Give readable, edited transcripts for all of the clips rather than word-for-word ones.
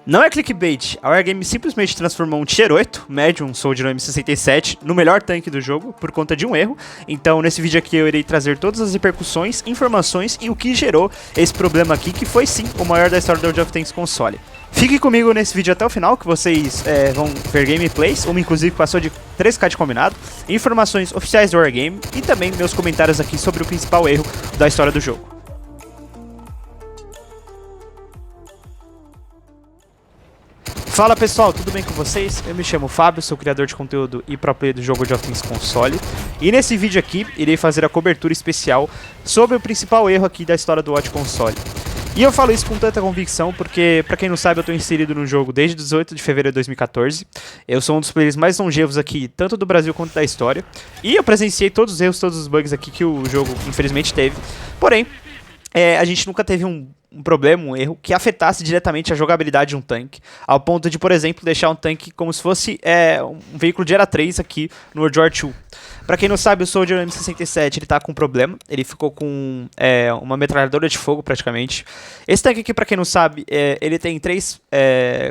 Não é clickbait, a Wargame simplesmente transformou um Tier 8, médio, um Soldier M67, no melhor tanque do jogo, por conta de um erro. Então nesse vídeo aqui eu irei trazer todas as repercussões, informações e o que gerou esse problema aqui, que foi sim o maior da história do World of Tanks console. Fique comigo nesse vídeo até o final, que vocês vão ver gameplays, uma inclusive passou de 3k de combinado, informações oficiais do Wargame e também meus comentários aqui sobre o principal erro da história do jogo. Fala pessoal, tudo bem com vocês? Eu me chamo Fábio, sou criador de conteúdo e pro player do jogo World of Tanks console. E nesse vídeo aqui, irei fazer a cobertura especial sobre o principal erro aqui da história do Watch console. E eu falo isso com tanta convicção porque, pra quem não sabe, eu tô inserido no jogo desde 18 de fevereiro de 2014. Eu sou um dos players mais longevos aqui, tanto do Brasil quanto da história. E eu presenciei todos os erros, todos os bugs aqui que o jogo infelizmente teve. Porém, a gente nunca teve um problema, um erro, que afetasse diretamente a jogabilidade de um tanque, ao ponto de, por exemplo, deixar um tanque como se fosse um veículo de Era 3 aqui no World War II. Pra quem não sabe, o Soldier M67 ele tá com um problema, ele ficou com uma metralhadora de fogo praticamente. Esse tanque aqui, pra quem não sabe, ele tem 3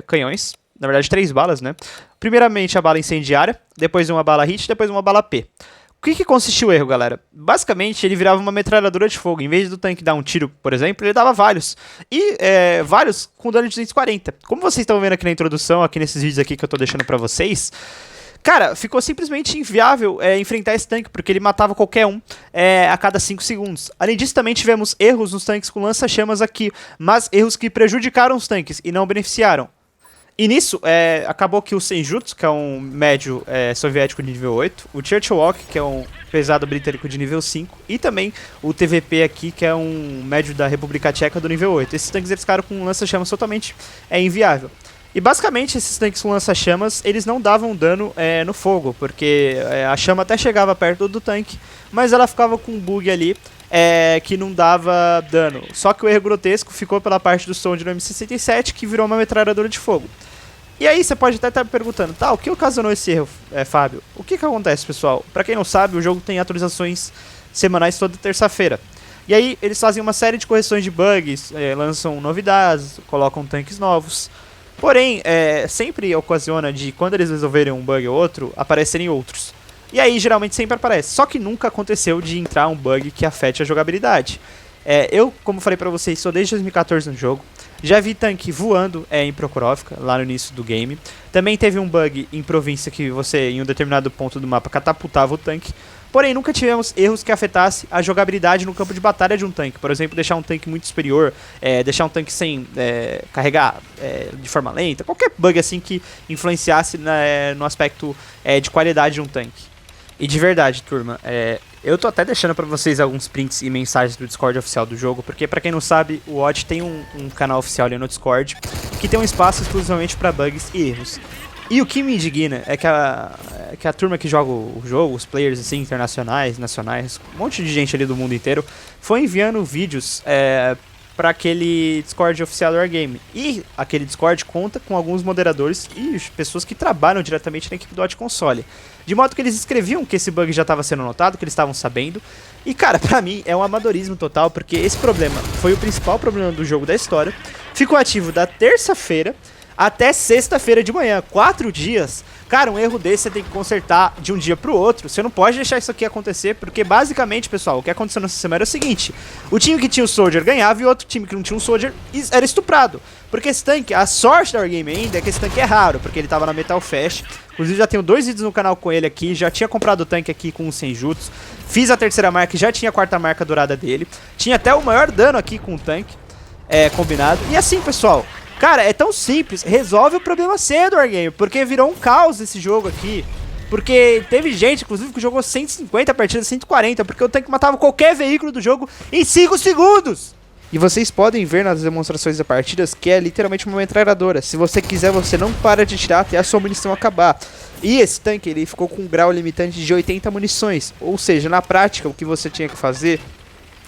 canhões, na verdade 3 balas, né? Primeiramente a bala incendiária, depois uma bala hit, depois uma bala P. O que consistiu o erro, galera? Basicamente, ele virava uma metralhadora de fogo. Em vez do tanque dar um tiro, por exemplo, ele dava vários. E vários com dano de 240. Como vocês estão vendo aqui na introdução, aqui nesses vídeos aqui que eu tô deixando pra vocês, cara, ficou simplesmente inviável enfrentar esse tanque, porque ele matava qualquer um a cada 5 segundos. Além disso, também tivemos erros nos tanques com lança-chamas aqui, mas erros que prejudicaram os tanques e não beneficiaram. E nisso, acabou que o Senjutsu, que é um médio soviético de nível 8, o Churchill Walk, que é um pesado britânico de nível 5, e também o TVP aqui, que é um médio da República Tcheca do nível 8. Esses tanques eles ficaram com lança-chamas totalmente inviável. E basicamente esses tanques com lança-chamas, eles não davam dano no fogo, porque a chama até chegava perto do tanque, mas ela ficava com um bug ali, que não dava dano. Só que o erro grotesco ficou pela parte do Soldier no M67, que virou uma metralhadora de fogo. E aí você pode até estar me perguntando, tá, o que ocasionou esse erro, Fábio? O que acontece, pessoal? Pra quem não sabe, o jogo tem atualizações semanais toda terça-feira. E aí eles fazem uma série de correções de bugs, lançam novidades, colocam tanques novos. Porém, sempre ocasiona de, quando eles resolverem um bug ou outro, aparecerem outros. E aí geralmente sempre aparece, só que nunca aconteceu de entrar um bug que afete a jogabilidade. Eu, como falei pra vocês, sou desde 2014 no jogo, já vi tanque voando em Prokhorovka, lá no início do game. Também teve um bug em província que você, em um determinado ponto do mapa, catapultava o tanque. Porém, nunca tivemos erros que afetassem a jogabilidade no campo de batalha de um tanque. Por exemplo, deixar um tanque muito superior, deixar um tanque sem carregar de forma lenta, qualquer bug assim que influenciasse no aspecto de qualidade de um tanque. E de verdade, turma, eu tô até deixando pra vocês alguns prints e mensagens do Discord oficial do jogo, porque pra quem não sabe, o Watch tem um canal oficial ali no Discord, que tem um espaço exclusivamente pra bugs e erros. E o que me indigna é que a turma que joga o jogo, os players assim, internacionais, nacionais, um monte de gente ali do mundo inteiro, foi enviando vídeos para aquele Discord oficial do Wargame. E aquele Discord conta com alguns moderadores e pessoas que trabalham diretamente na equipe do Watch Console. De modo que eles escreviam que esse bug já estava sendo notado, que eles estavam sabendo. E cara, pra mim é um amadorismo total, porque esse problema foi o principal problema do jogo da história. Ficou ativo da terça-feira até sexta-feira de manhã, 4 dias. Cara, um erro desse você tem que consertar de um dia pro outro. Você não pode deixar isso aqui acontecer, porque basicamente, pessoal, o que aconteceu nessa semana era o seguinte: o time que tinha o Soldier ganhava e o outro time que não tinha um Soldier era estuprado. Porque esse tanque, a sorte da Wargame ainda é que esse tanque é raro, porque ele tava na Metal Fast. Inclusive já tenho 2 vídeos no canal com ele aqui, já tinha comprado o tanque aqui com o Senjutsu. Fiz a terceira marca e já tinha a 4ª marca dourada dele. Tinha até o maior dano aqui com o tanque, combinado. E assim, pessoal, cara, é tão simples, resolve o problema cedo, Wargame, porque virou um caos esse jogo aqui. Porque teve gente, inclusive, que jogou 150 partidas, 140, porque o tanque matava qualquer veículo do jogo em 5 segundos. E vocês podem ver nas demonstrações da partidas que é literalmente uma metralhadora. Se você quiser, você não para de atirar até a sua munição acabar. E esse tanque, ele ficou com um grau limitante de 80 munições. Ou seja, na prática, o que você tinha que fazer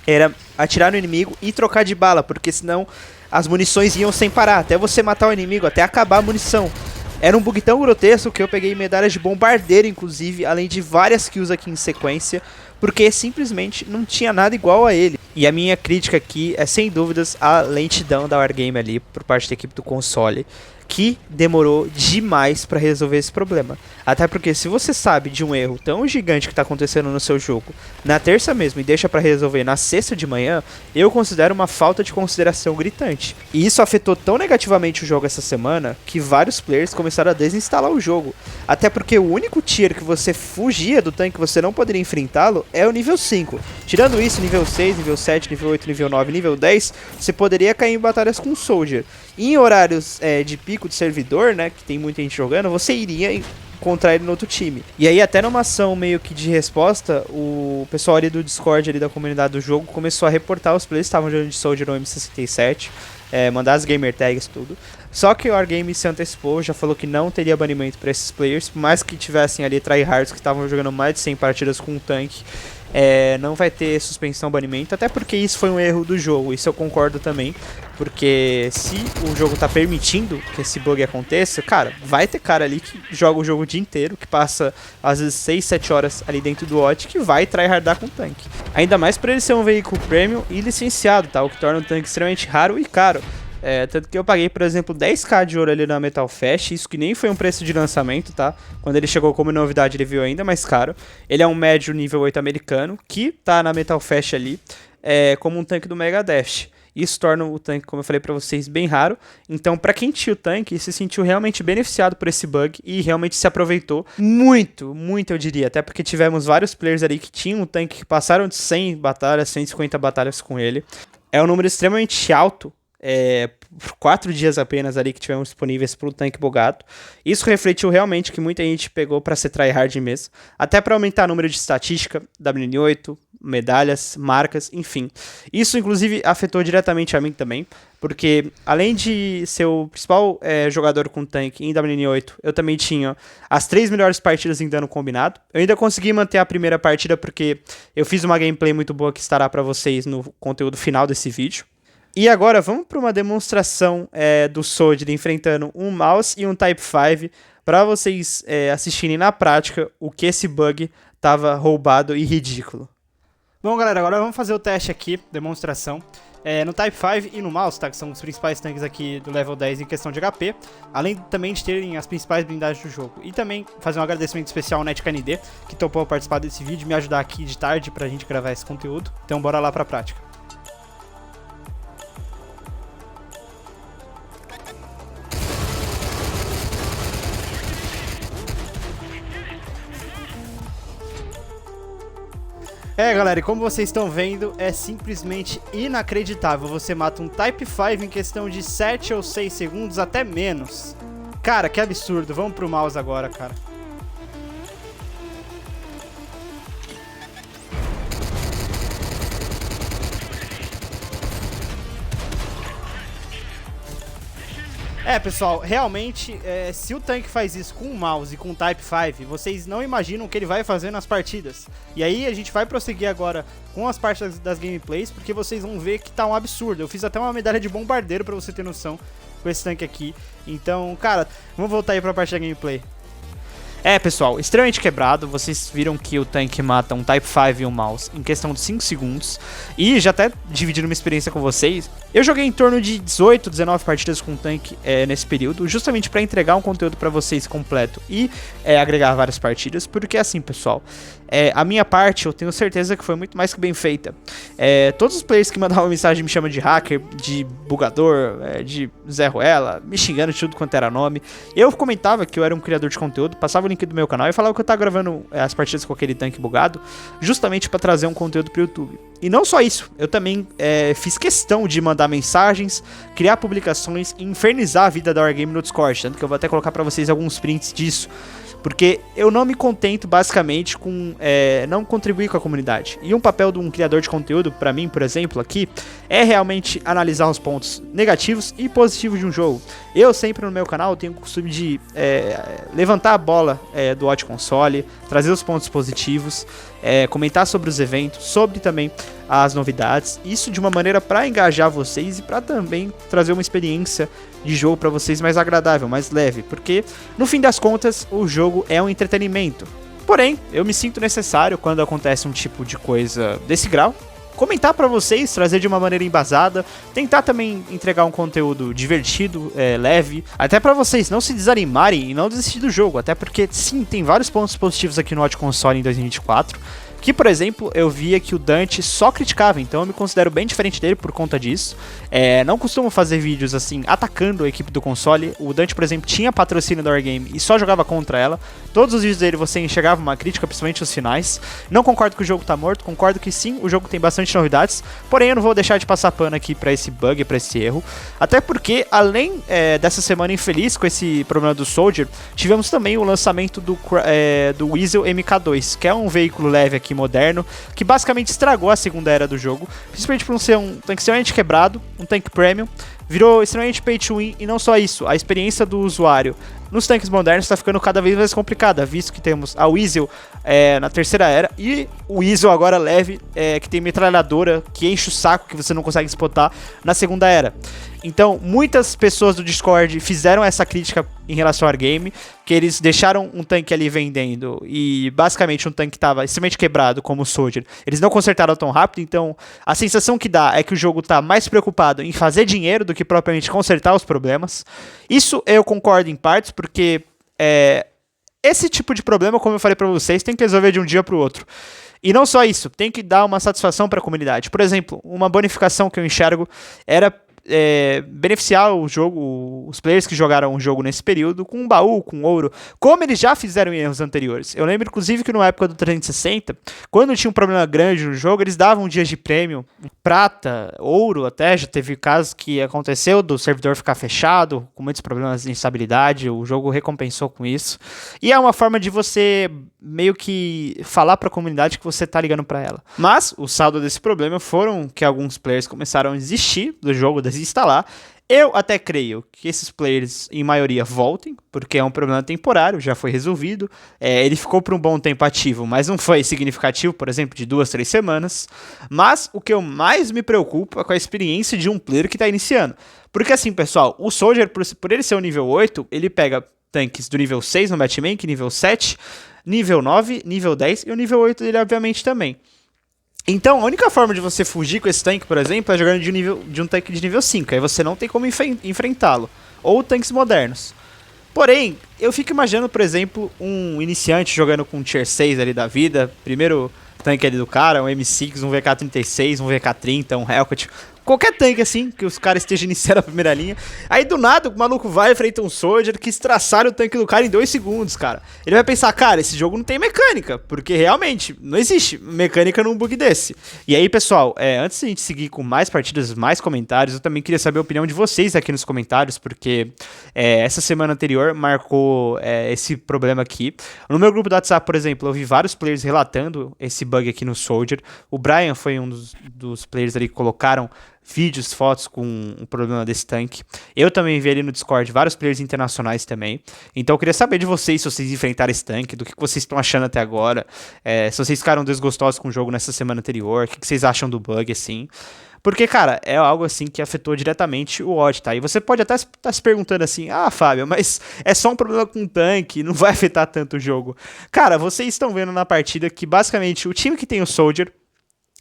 era atirar no inimigo e trocar de bala, porque senão as munições iam sem parar, até você matar o inimigo, até acabar a munição. Era um bug tão grotesco que eu peguei medalhas de bombardeiro, inclusive, além de várias kills aqui em sequência, porque simplesmente não tinha nada igual a ele. E a minha crítica aqui é, sem dúvidas, a lentidão da Wargame ali por parte da equipe do console, que demorou demais para resolver esse problema. Até porque se você sabe de um erro tão gigante que está acontecendo no seu jogo na terça mesmo e deixa para resolver na sexta de manhã, eu considero uma falta de consideração gritante. E isso afetou tão negativamente o jogo essa semana que vários players começaram a desinstalar o jogo. Até porque o único tier que você fugia do tanque, que você não poderia enfrentá-lo, é o nível 5. Tirando isso, nível 6, nível 7, nível 8, nível 9, nível 10, você poderia cair em batalhas com Soldier. Em horários de pico de servidor, né, que tem muita gente jogando, você iria encontrar ele no outro time. E aí até numa ação meio que de resposta, o pessoal ali do Discord ali da comunidade do jogo começou a reportar os players que estavam jogando de Soldier no M67, mandar as gamer tags tudo. Só que o Wargame se antecipou, já falou que não teria banimento para esses players, por mais que tivessem ali tryhards que estavam jogando mais de 100 partidas com um tanque. Não vai ter suspensão, banimento, até porque isso foi um erro do jogo, isso eu concordo também, porque se o jogo tá permitindo que esse bug aconteça, cara, vai ter cara ali que joga o jogo o dia inteiro, que passa às vezes 6, 7 horas ali dentro do OT, que vai tryhardar com o tanque. Ainda mais por ele ser um veículo premium e licenciado, tá? O que torna o tanque extremamente raro e caro. Tanto que eu paguei, por exemplo, 10k de ouro ali na Metal Fest, isso que nem foi um preço de lançamento, tá? Quando ele chegou como novidade, ele veio ainda mais caro. Ele é um médio nível 8 americano, que tá na Metal Fest ali, como um tanque do Megadeth. Isso torna o tanque, como eu falei pra vocês, bem raro. Então, pra quem tinha o tanque, se sentiu realmente beneficiado por esse bug e realmente se aproveitou muito, muito eu diria. Até porque tivemos vários players ali que tinham um tanque que passaram de 100 batalhas, 150 batalhas com ele. É um número extremamente alto. Por 4 dias apenas ali que tivemos disponíveis para o tanque bugado. Isso refletiu realmente que muita gente pegou para ser tryhard mesmo, até para aumentar o número de estatística, WN8, medalhas, marcas, enfim. Isso inclusive afetou diretamente a mim também, porque além de ser o principal jogador com tanque em WN8, eu também tinha as 3 melhores partidas em dano combinado. Eu ainda consegui manter a primeira partida porque eu fiz uma gameplay muito boa que estará para vocês no conteúdo final desse vídeo. E agora vamos para uma demonstração do Soldier enfrentando um mouse e um Type 5 para vocês assistirem na prática o que esse bug estava roubado e ridículo. Bom, galera, agora vamos fazer o teste aqui, demonstração. No Type 5 e no mouse, tá, que são os principais tanques aqui do level 10 em questão de HP, além também de terem as principais blindagens do jogo. E também fazer um agradecimento especial ao NetKND, que topou participar desse vídeo e me ajudar aqui de tarde pra gente gravar esse conteúdo. Então bora lá pra prática. Galera, e como vocês estão vendo, é simplesmente inacreditável. Você mata um Type 5 em questão de 7 ou 6 segundos, até menos. Cara, que absurdo. Vamos pro mouse agora, cara. Pessoal, realmente, se o tanque faz isso com o mouse e com o Type 5, vocês não imaginam o que ele vai fazer nas partidas. E aí a gente vai prosseguir agora com as partes das gameplays, porque vocês vão ver que tá um absurdo. Eu fiz até uma medalha de bombardeiro pra você ter noção com esse tanque aqui. Então, cara, vamos voltar aí pra parte da gameplay. Pessoal, extremamente quebrado. Vocês viram que o tanque mata um Type 5 e um mouse em questão de 5 segundos. E já até dividindo uma experiência com vocês, eu joguei em torno de 18, 19 partidas com o tanque nesse período, justamente para entregar um conteúdo para vocês completo e agregar várias partidas, porque assim, pessoal, a minha parte eu tenho certeza que foi muito mais que bem feita. Todos os players que mandavam mensagem me chamam de hacker, de bugador, de Zé Ruela, me xingando de tudo quanto era nome. Eu comentava que eu era um criador de conteúdo, passava o link do meu canal e falava que eu tava gravando as partidas com aquele tanque bugado, justamente para trazer um conteúdo pro YouTube. E não só isso, eu também fiz questão de mandar mensagens, criar publicações e infernizar a vida da Wargame no Discord, tanto que eu vou até colocar pra vocês alguns prints disso. Porque eu não me contento basicamente com não contribuir com a comunidade. E um papel de um criador de conteúdo, pra mim, por exemplo, aqui, é realmente analisar os pontos negativos e positivos de um jogo. Eu sempre no meu canal tenho o costume de levantar a bola do OT Console, trazer os pontos positivos, comentar sobre os eventos, sobre também as novidades, isso de uma maneira para engajar vocês e para também trazer uma experiência de jogo para vocês mais agradável, mais leve, porque no fim das contas o jogo é um entretenimento. Porém, eu me sinto necessário quando acontece um tipo de coisa desse grau, comentar pra vocês, trazer de uma maneira embasada, tentar também entregar um conteúdo divertido, leve, até pra vocês não se desanimarem e não desistir do jogo, até porque sim, tem vários pontos positivos aqui no Hot Console em 2024, que, por exemplo, eu via que o Dante só criticava, então eu me considero bem diferente dele por conta disso. Não costumo fazer vídeos assim, atacando a equipe do console. O Dante, por exemplo, tinha patrocínio da Wargame e só jogava contra ela. Todos os vídeos dele você enxergava uma crítica, principalmente os finais. Não concordo que o jogo tá morto, concordo que sim, o jogo tem bastante novidades. Porém, eu não vou deixar de passar pano aqui pra esse bug, pra esse erro. Até porque, além dessa semana infeliz com esse problema do Soldier, tivemos também o lançamento do Weasel MK2, que é um veículo leve aqui moderno, que basicamente estragou a segunda era do jogo, principalmente por não ser um tanque extremamente quebrado, um tanque premium, virou extremamente pay to win, e não só isso, a experiência do usuário nos tanques modernos está ficando cada vez mais complicada, visto que temos a Weasel na terceira era, e o Weasel agora leve, que tem metralhadora, que enche o saco, que você não consegue spotar, na segunda era. Então, muitas pessoas do Discord fizeram essa crítica em relação ao Wargame, que eles deixaram um tanque ali vendendo, e basicamente um tanque que estava extremamente quebrado, como o Soldier, eles não consertaram tão rápido, então a sensação que dá é que o jogo está mais preocupado em fazer dinheiro do que propriamente consertar os problemas. Isso eu concordo em partes, porque esse tipo de problema, como eu falei pra vocês, tem que resolver de um dia pro outro. E não só isso, tem que dar uma satisfação para a comunidade. Por exemplo, uma bonificação que eu enxergo era beneficiar o jogo, os players que jogaram o jogo nesse período com um baú, com ouro, como eles já fizeram em erros anteriores. Eu lembro inclusive que na época do 360, quando tinha um problema grande no jogo, eles davam dias de prêmio, prata, ouro até, já teve casos que aconteceu do servidor ficar fechado, com muitos problemas de instabilidade, o jogo recompensou com isso. E é uma forma de você meio que falar para a comunidade que você tá ligando para ela. Mas o saldo desse problema foram que alguns players começaram a desistir do jogo, desinstalar. Eu até creio que esses players, em maioria, voltem, porque é um problema temporário, já foi resolvido. Ele ficou por um bom tempo ativo, mas não foi significativo, por exemplo, de 2, 3 semanas. Mas o que eu mais me preocupo é com a experiência de um player que está iniciando. Porque assim, pessoal, o Soldier, por ele ser o nível 8, ele pega tanques do nível 6 no matchmaking, nível 7, nível 9, nível 10 e o nível 8 dele, obviamente, também. Então, a única forma de você fugir com esse tanque, por exemplo, é jogando de um tanque de nível 5. Aí você não tem como enfrentá-lo. Ou tanques modernos. Porém, eu fico imaginando, por exemplo, um iniciante jogando com um Tier 6 ali da vida. Primeiro tanque ali do cara, um M6, um VK36, um VK30, um Hellcat. Qualquer tanque assim, que os caras estejam iniciando a primeira linha. Aí do nada o maluco vai e enfrenta um Soldier que estraçalha o tanque do cara em 2 segundos, cara. Ele vai pensar, cara, esse jogo não tem mecânica, porque realmente não existe mecânica num bug desse. E aí, pessoal, antes de a gente seguir com mais partidas, mais comentários, eu também queria saber a opinião de vocês aqui nos comentários, porque essa semana anterior marcou esse problema aqui. No meu grupo do WhatsApp, por exemplo, eu vi vários players relatando esse bug aqui no Soldier. O Brian foi um dos players ali que colocaram vídeos, fotos com o problema desse tanque. Eu também vi ali no Discord vários players internacionais também. Então eu queria saber de vocês, se vocês enfrentaram esse tanque, do que vocês estão achando até agora. Se vocês ficaram desgostosos com o jogo nessa semana anterior, o que vocês acham do bug, assim. Porque, cara, é algo assim que afetou diretamente o odd, tá? E você pode até estar se perguntando assim, Fábio, mas é só um problema com o tanque, não vai afetar tanto o jogo. Cara, vocês estão vendo na partida que basicamente o time que tem o Soldier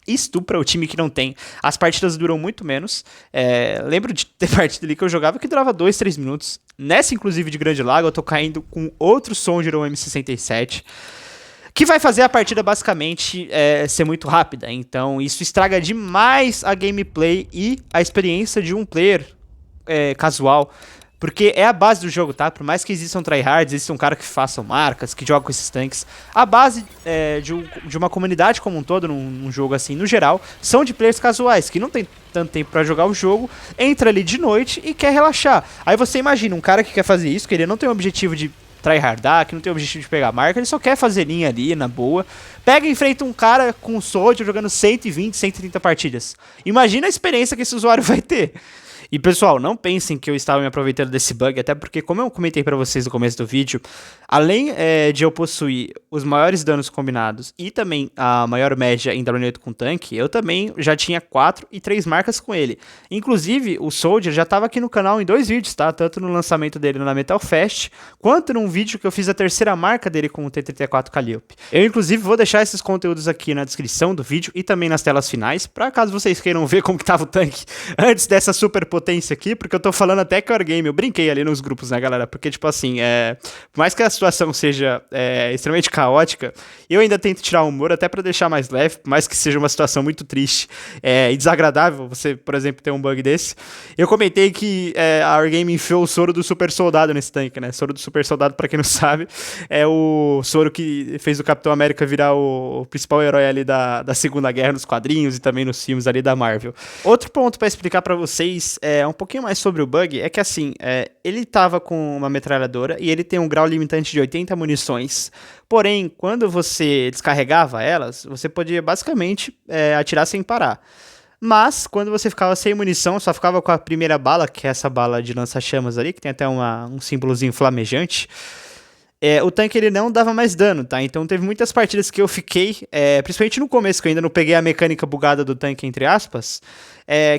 estupra o time que não tem. As partidas duram muito menos. Lembro de ter partida ali que eu jogava que durava 2, 3 minutos. Nessa, inclusive, de Grande Lago, eu tô caindo com outro Soldier, um M67, que vai fazer a partida, basicamente, ser muito rápida. Então, isso estraga demais a gameplay e a experiência de um player casual. Porque é a base do jogo, tá? Por mais que existam tryhards, existam caras que façam marcas, que jogam com esses tanques, a base de uma comunidade como um todo, num jogo assim, no geral, são de players casuais, que não tem tanto tempo pra jogar o jogo, entra ali de noite e quer relaxar. Aí você imagina um cara que quer fazer isso, que ele não tem o objetivo de tryhardar, que não tem o objetivo de pegar marca, ele só quer fazer linha ali, na boa. Pega e enfrenta um cara com um Soldier jogando 120, 130 partidas. Imagina a experiência que esse usuário vai ter. E pessoal, não pensem que eu estava me aproveitando desse bug, até porque, como eu comentei pra vocês no começo do vídeo, além de eu possuir os maiores danos combinados e também a maior média em W8 com tanque, eu também já tinha 4 e 3 marcas com ele. Inclusive, o Soldier já estava aqui no canal em 2 vídeos, tá? Tanto no lançamento dele na Metal Fest, quanto num vídeo que eu fiz a terceira marca dele com o T-34 Calliope. Eu, inclusive, vou deixar esses conteúdos aqui na descrição do vídeo e também nas telas finais, pra caso vocês queiram ver como que tava o tanque antes dessa super potência aqui, porque eu tô falando até que Wargame, eu brinquei ali nos grupos, né, galera? Porque, tipo assim, por mais que a situação seja extremamente caótica, eu ainda tento tirar o humor até pra deixar mais leve, por mais que seja uma situação muito triste e desagradável, você, por exemplo, ter um bug desse. Eu comentei que a Wargame enfiou o soro do super soldado nesse tanque, né? Soro do super soldado, pra quem não sabe, é o soro que fez o Capitão América virar o principal herói ali da Segunda Guerra nos quadrinhos e também nos filmes ali da Marvel. Outro ponto pra explicar pra vocês um pouquinho mais sobre o bug é que assim, ele tava com uma metralhadora e ele tem um grau limitante de 80 munições. Porém, quando você descarregava elas, você podia basicamente atirar sem parar. Mas, quando você ficava sem munição, só ficava com a primeira bala, que é essa bala de lança-chamas ali, que tem até um símbolozinho flamejante, o tanque ele não dava mais dano, tá? Então teve muitas partidas que eu fiquei, principalmente no começo, que eu ainda não peguei a mecânica bugada do tanque, entre aspas,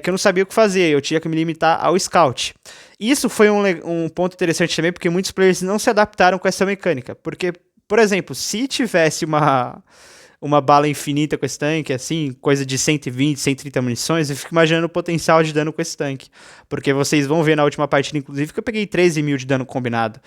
que eu não sabia o que fazer, eu tinha que me limitar ao Scout. Isso foi um ponto interessante também, porque muitos players não se adaptaram com essa mecânica. Porque, por exemplo, se tivesse uma bala infinita com esse tanque, assim, coisa de 120, 130 munições, eu fico imaginando o potencial de dano com esse tanque. Porque vocês vão ver na última partida, inclusive, que eu peguei 13 mil de dano combinado.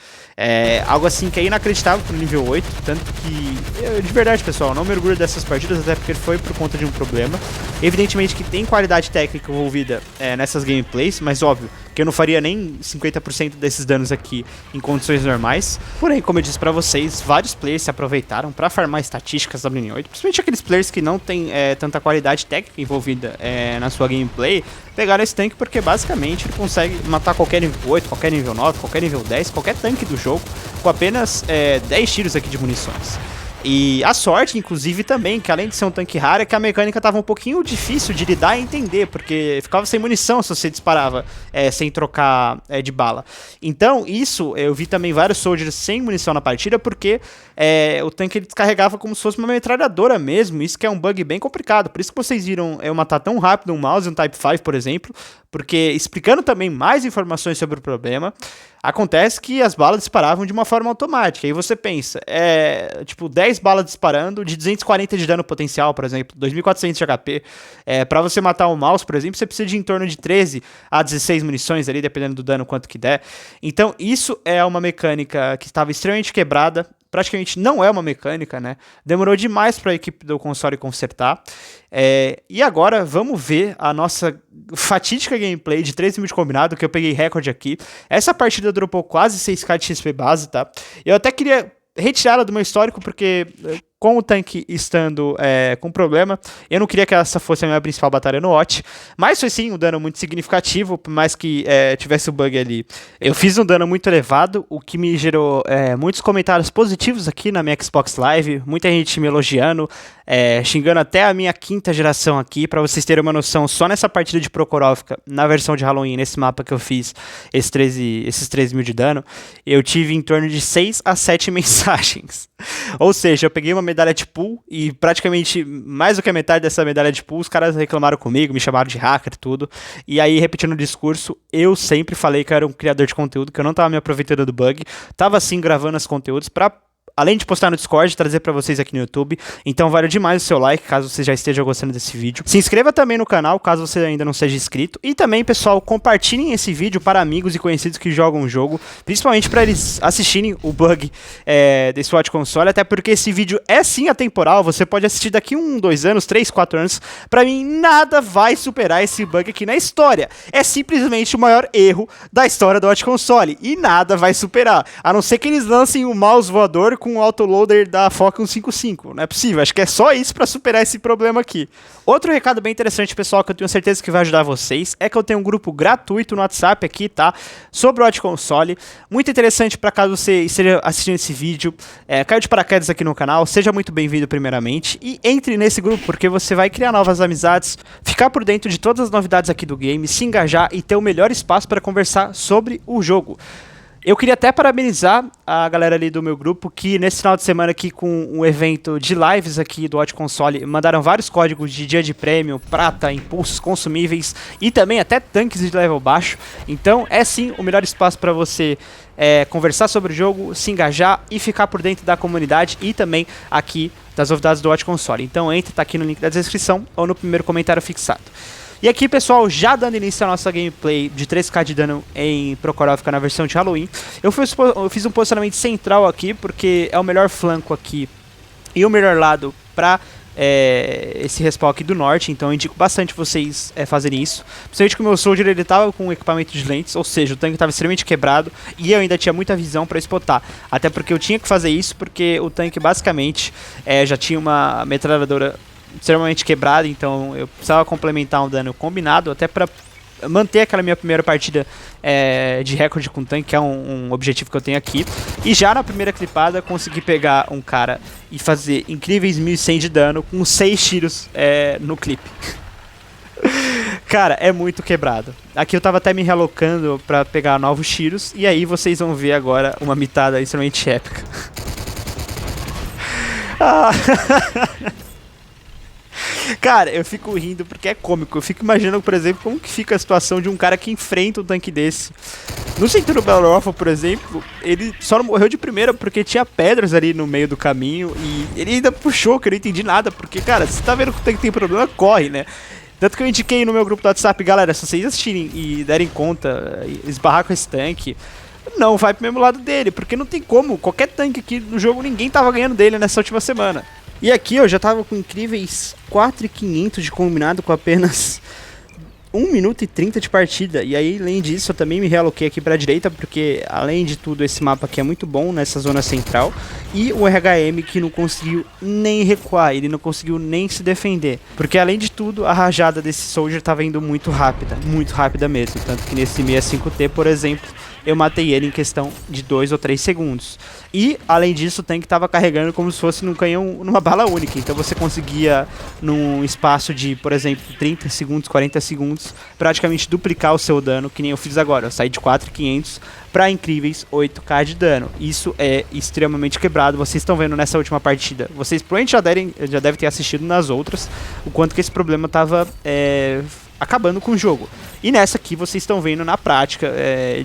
Algo assim que é inacreditável pro nível 8, tanto que, de verdade, pessoal, não me orgulho dessas partidas, até porque foi por conta de um problema. Evidentemente que tem qualidade técnica envolvida nessas gameplays, mas óbvio que eu não faria nem 50% desses danos aqui em condições normais. Porém, como eu disse pra vocês, vários players se aproveitaram pra farmar estatísticas da WN8, principalmente aqueles players que não tem tanta qualidade técnica envolvida na sua gameplay, pegaram esse tanque porque basicamente ele consegue matar qualquer nível 8, qualquer nível 9, qualquer nível 10, qualquer tanque do jogo com apenas 10 tiros aqui de munições. E a sorte, inclusive, também, que além de ser um tanque raro, é que a mecânica tava um pouquinho difícil de lidar e entender, porque ficava sem munição se você disparava sem trocar de bala. Então, isso, eu vi também vários soldiers sem munição na partida, porque o tanque ele descarregava como se fosse uma metralhadora mesmo, isso que é um bug bem complicado. Por isso que vocês viram eu matar tão rápido um mouse, um Type 5, por exemplo, porque explicando também mais informações sobre o problema, acontece que as balas disparavam de uma forma automática. Aí você pensa, tipo 10 balas disparando de 240 de dano potencial, por exemplo, 2400 de HP. Pra você matar um mouse, por exemplo, você precisa de em torno de 13 a 16 munições ali, dependendo do dano quanto que der. Então isso é uma mecânica que estava extremamente quebrada. Praticamente não é uma mecânica, né? Demorou demais para a equipe do console consertar. E agora vamos ver a nossa fatídica gameplay de 13 mil de combinado, que eu peguei recorde aqui. Essa partida dropou quase 6k de XP base, tá? Eu até queria retirá-la do meu histórico, porque com o tanque estando com problema, eu não queria que essa fosse a minha principal batalha no OT, mas foi sim um dano muito significativo, por mais que tivesse o bug ali. Eu fiz um dano muito elevado, o que me gerou muitos comentários positivos aqui na minha Xbox Live, muita gente me elogiando, xingando até a minha 5ª geração aqui, pra vocês terem uma noção, só nessa partida de Prokhorovka, na versão de Halloween, nesse mapa que eu fiz, esses 13 mil de dano, eu tive em torno de 6 a 7 mensagens. Ou seja, eu peguei uma medalha de pool e praticamente mais do que a metade dessa medalha de pool, os caras reclamaram comigo, me chamaram de hacker e tudo. E aí, repetindo o discurso, eu sempre falei que eu era um criador de conteúdo, que eu não tava me aproveitando do bug, tava sim gravando os conteúdos pra, além de postar no Discord, trazer pra vocês aqui no YouTube. Então vale demais o seu like, caso você já esteja gostando desse vídeo. Se inscreva também no canal, caso você ainda não seja inscrito. E também, pessoal, compartilhem esse vídeo para amigos e conhecidos que jogam o jogo, principalmente para eles assistirem o bug desse Watch Console, até porque esse vídeo é sim atemporal, você pode assistir daqui 1, 2 anos, 3, 4 anos. Pra mim, nada vai superar esse bug aqui na história. É simplesmente o maior erro da história do Watch Console, e nada vai superar, a não ser que eles lancem o mouse voador com com o autoloader da Falcon 155. Não é possível, acho que é só isso pra superar esse problema aqui. Outro recado bem interessante, pessoal, que eu tenho certeza que vai ajudar vocês, é que eu tenho um grupo gratuito no WhatsApp aqui, tá? Sobre o Hot Console. Muito interessante pra caso você esteja assistindo esse vídeo, caiu de paraquedas aqui no canal, seja muito bem-vindo primeiramente. E entre nesse grupo, porque você vai criar novas amizades, ficar por dentro de todas as novidades aqui do game, se engajar e ter o melhor espaço para conversar sobre o jogo. Eu queria até parabenizar a galera ali do meu grupo que nesse final de semana aqui com um evento de lives aqui do Hot Console mandaram vários códigos de dia de prêmio, prata, impulsos, consumíveis e também até tanques de level baixo. Então é sim o melhor espaço para você conversar sobre o jogo, se engajar e ficar por dentro da comunidade e também aqui das novidades do Hot Console. Então entra, tá aqui no link da descrição ou no primeiro comentário fixado. E aqui, pessoal, já dando início à nossa gameplay de 3k de dano em Prokhorovka na versão de Halloween, eu fiz um posicionamento central aqui, porque é o melhor flanco aqui e o melhor lado para esse respawn aqui do norte, então eu indico bastante vocês fazerem isso. Principalmente que o meu soldier ele tava com equipamento de lentes, ou seja, o tanque estava extremamente quebrado e eu ainda tinha muita visão para spotar. Até porque eu tinha que fazer isso, porque o tanque basicamente já tinha uma metralhadora extremamente quebrada, então eu precisava complementar um dano combinado, até para manter aquela minha primeira partida de recorde com tanque, que é um objetivo que eu tenho aqui. E já na primeira clipada consegui pegar um cara e fazer incríveis 1100 de dano com 6 tiros no clipe. Cara, é muito quebrado. Aqui eu tava até me realocando pra pegar novos tiros, e aí vocês vão ver agora uma mitada extremamente épica. Cara, eu fico rindo porque é cômico. Eu fico imaginando, por exemplo, como que fica a situação de um cara que enfrenta um tanque desse. No Centurion Battle Rifle, por exemplo, ele só não morreu de primeira porque tinha pedras ali no meio do caminho. E ele ainda puxou, que eu não entendi nada. Porque, cara, se você tá vendo que o tanque tem problema, corre, né? Tanto que eu indiquei no meu grupo do WhatsApp, galera, se vocês assistirem e derem conta, esbarrar com esse tanque, não vai pro mesmo lado dele. Porque não tem como, qualquer tanque aqui no jogo, ninguém tava ganhando dele nessa última semana. E aqui eu já tava com incríveis 4.500 de combinado com apenas 1 minuto e 30 de partida. E aí, além disso, eu também me realoquei aqui pra direita, porque além de tudo, esse mapa aqui é muito bom nessa zona central. E o RHM que não conseguiu nem recuar, ele não conseguiu nem se defender. Porque além de tudo, a rajada desse soldier tava indo muito rápida mesmo. Tanto que nesse 65T, por exemplo, eu matei ele em questão de 2 ou 3 segundos. E, além disso, o tanque estava carregando como se fosse num canhão, numa bala única. Então você conseguia, num espaço de, por exemplo, 30 segundos, 40 segundos, praticamente duplicar o seu dano, que nem eu fiz agora. Eu saí de 4.500 para incríveis 8k de dano. Isso é extremamente quebrado. Vocês estão vendo nessa última partida. Vocês provavelmente já devem ter assistido nas outras, o quanto que esse problema estava acabando com o jogo. E nessa aqui vocês estão vendo na prática,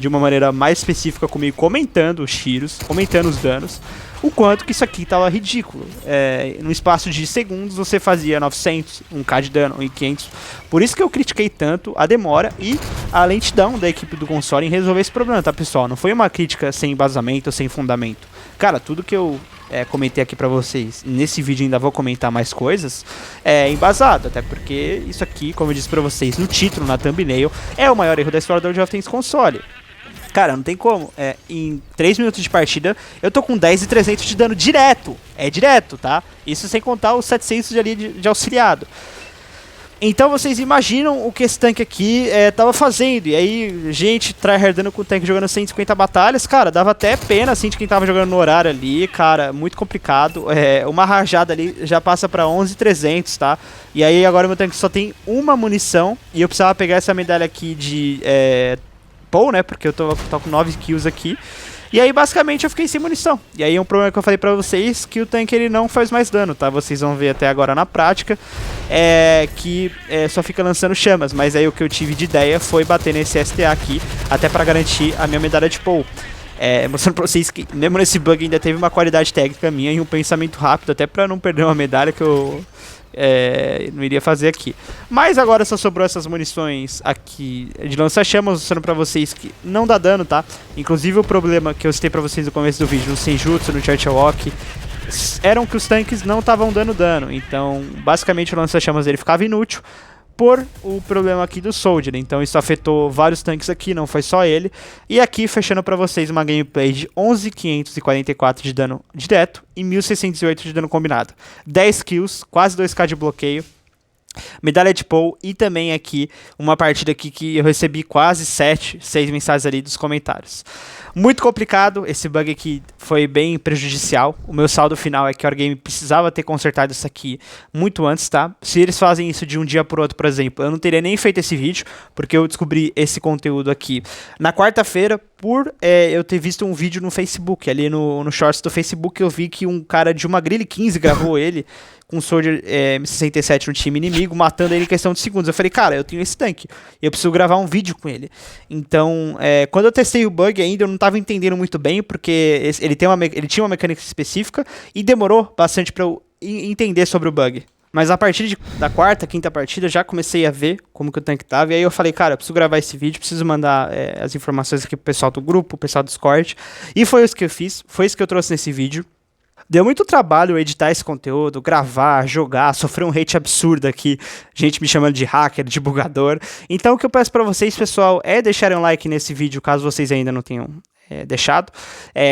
de uma maneira mais específica comigo, comentando os tiros, comentando os danos, o quanto que isso aqui tava ridículo. No espaço de segundos você fazia 900, 1k de dano, 1.500. Por isso que eu critiquei tanto a demora e a lentidão da equipe do console em resolver esse problema, tá, pessoal? Não foi uma crítica sem embasamento, sem fundamento. Cara, tudo que eu comentei aqui pra vocês, nesse vídeo ainda vou comentar mais coisas, embasado, até porque isso aqui, como eu disse pra vocês no título, na thumbnail, é o maior erro da história do World of Tanks console. Cara, não tem como, em 3 minutos de partida, eu tô com 10.300 de dano direto, direto, tá? Isso sem contar os 700 ali de auxiliado. Então vocês imaginam o que esse tanque aqui tava fazendo. E aí, gente tryhardando com o tanque jogando 150 batalhas, cara, dava até pena, assim, de quem tava jogando no horário ali, cara, muito complicado. Uma rajada ali já passa pra 11.300, tá? E aí agora meu tanque só tem uma munição e eu precisava pegar essa medalha aqui de Paul, né, porque eu tô com 9 kills aqui. E aí, basicamente, eu fiquei sem munição. E aí, um problema que eu falei pra vocês, que o tanque ele não faz mais dano, tá? Vocês vão ver até agora na prática, que só fica lançando chamas. Mas aí, o que eu tive de ideia foi bater nesse STA aqui, até pra garantir a minha medalha de Paul. Mostrando pra vocês que, mesmo nesse bug, ainda teve uma qualidade técnica minha e um pensamento rápido, até pra não perder uma medalha que eu não iria fazer aqui. Mas agora só sobrou essas munições aqui de lança-chamas, mostrando pra vocês que não dá dano, tá? Inclusive o problema que eu citei pra vocês no começo do vídeo, no Senjutsu, no Churchill Walk, eram que os tanques não estavam dando dano. Então, basicamente o lança-chamas ele ficava inútil, por o problema aqui do Soldier. Então isso afetou vários tanques aqui, não foi só ele. E aqui fechando pra vocês uma gameplay de 11.544 de dano direto e 1.608 de dano combinado. 10 kills, quase 2k de bloqueio. Medalha de Paul e também aqui uma partida aqui que eu recebi quase 6 mensagens ali dos comentários. Muito complicado, esse bug aqui foi bem prejudicial. O meu saldo final é que a Wargame precisava ter consertado isso aqui muito antes, tá? Se eles fazem isso de um dia pro outro, por exemplo, eu não teria nem feito esse vídeo, porque eu descobri esse conteúdo aqui na quarta-feira por eu ter visto um vídeo no Facebook, ali no Shorts do Facebook eu vi que um cara de uma Grille 15 gravou ele com um Soldier M67 no time inimigo, matando ele em questão de segundos. Eu falei, cara, eu tenho esse tanque, eu preciso gravar um vídeo com ele. Então, quando eu testei o bug ainda, eu não estava entendendo muito bem, porque ele tinha uma mecânica específica e demorou bastante para eu entender sobre o bug. Mas a partir da quarta, quinta partida, já comecei a ver como que o tanque tava. E aí eu falei, cara, eu preciso gravar esse vídeo, preciso mandar as informações aqui pro pessoal do grupo, pro pessoal do Discord. E foi isso que eu fiz, foi isso que eu trouxe nesse vídeo. Deu muito trabalho editar esse conteúdo, gravar, jogar, sofrer um hate absurdo aqui, gente me chamando de hacker, de bugador. Então o que eu peço pra vocês, pessoal, é deixarem um like nesse vídeo, caso vocês ainda não tenham deixado,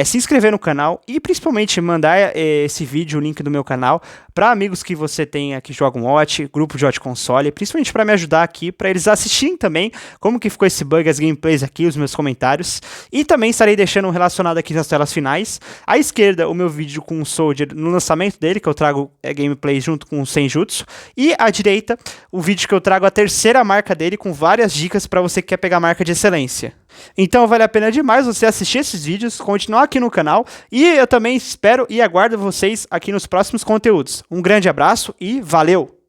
se inscrever no canal e principalmente mandar esse vídeo, o link do meu canal, para amigos que você tenha que jogam OT, grupo de OT console, principalmente para me ajudar aqui, para eles assistirem também como que ficou esse bug, as gameplays aqui, os meus comentários, e também estarei deixando um relacionado aqui nas telas finais. À esquerda, o meu vídeo com o Soldier no lançamento dele, que eu trago gameplay junto com o Senjutsu, e à direita, o vídeo que eu trago a terceira marca dele, com várias dicas para você que quer pegar marca de excelência. Então vale a pena demais você assistir esses vídeos, continuar aqui no canal, e eu também espero e aguardo vocês aqui nos próximos conteúdos. Um grande abraço e valeu!